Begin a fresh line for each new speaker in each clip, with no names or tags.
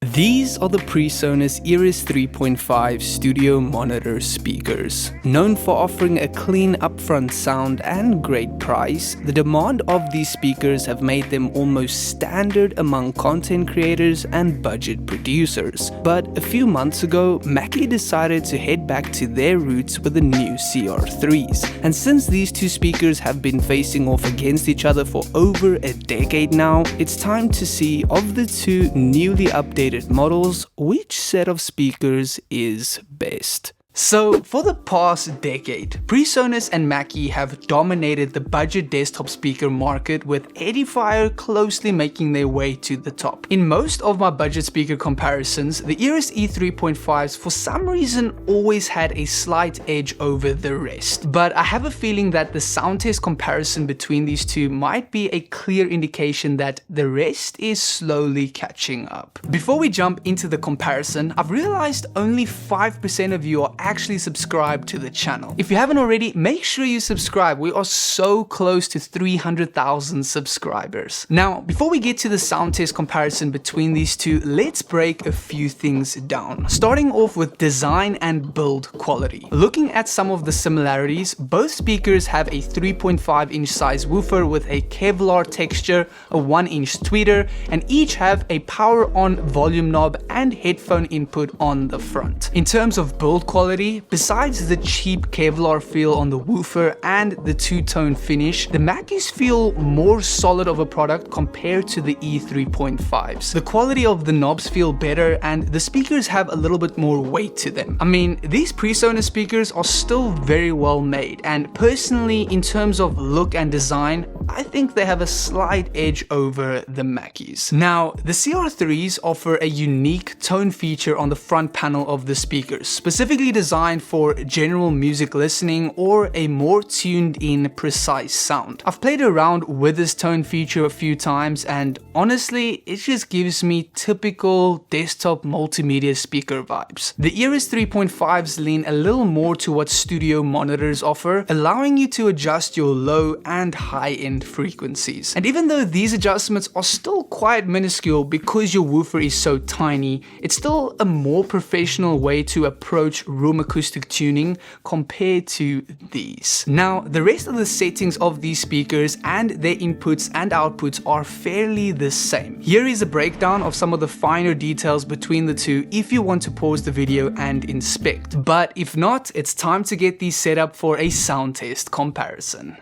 These are the Presonus Eris 3.5 studio monitor speakers. Known for offering a clean upfront sound and great price, the demand of these speakers have made them almost standard among content creators and budget producers. But a few months ago, Mackie decided to head back to their roots with the new CR3s. And since these two speakers have been facing off against each other for over a decade now, it's time to see of the two newly updated models, which set of speakers is best. So, for the past decade, Presonus and Mackie have dominated the budget desktop speaker market, with Edifier closely making their way to the top. In most of my budget speaker comparisons, the Eris E3.5s for some reason always had a slight edge over the rest. But I have a feeling that the sound test comparison between these two might be a clear indication that the rest is slowly catching up. Before we jump into the comparison, I've realized only 5% of you are actually subscribe to the channel. If you haven't already, make sure you subscribe. We are so close to 300,000 subscribers. Now, before we get to the sound test comparison between these two, let's break a few things down. Starting off with design and build quality. Looking at some of the similarities, both speakers have a 3.5-inch size woofer with a Kevlar texture, a 1-inch tweeter, and each have a power-on volume knob and headphone input on the front. In terms of build quality, besides the cheap Kevlar feel on the woofer and the two-tone finish, the Mackies feel more solid of a product compared to the E3.5s. The quality of the knobs feel better and the speakers have a little bit more weight to them. I mean, these Presonus speakers are still very well made, and personally, in terms of look and design, I think they have a slight edge over the Mackies. Now, the CR3s offer a unique tone feature on the front panel of the speakers, specifically designed for general music listening or a more tuned in precise sound. I've played around with this tone feature a few times and honestly it just gives me typical desktop multimedia speaker vibes. The Eris 3.5s lean a little more to what studio monitors offer, allowing you to adjust your low and high end frequencies. And even though these adjustments are still quite minuscule because your woofer is so tiny, it's still a more professional way to approach room acoustic tuning compared to these. Now, the rest of the settings of these speakers and their inputs and outputs are fairly the same. Here is a breakdown of some of the finer details between the two if you want to pause the video and inspect. But if not, it's time to get these set up for a sound test comparison.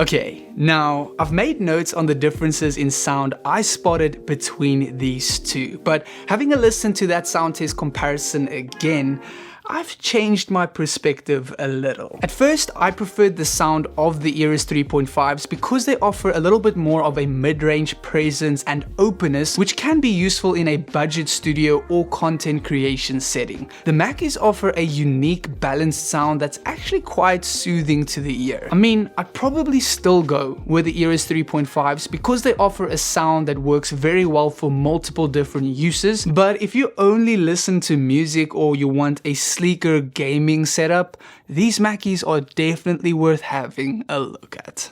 Okay, now I've made notes on the differences in sound I spotted between these two, but having a listen to that sound test comparison again, I've changed my perspective a little. At first, I preferred the sound of the Eris 3.5s because they offer a little bit more of a mid-range presence and openness, which can be useful in a budget studio or content creation setting. The Mackies offer a unique balanced sound that's actually quite soothing to the ear. I mean, I'd probably still go with the Eris 3.5s because they offer a sound that works very well for multiple different uses, but if you only listen to music or you want a sleeker gaming setup, these Mackies are definitely worth having a look at.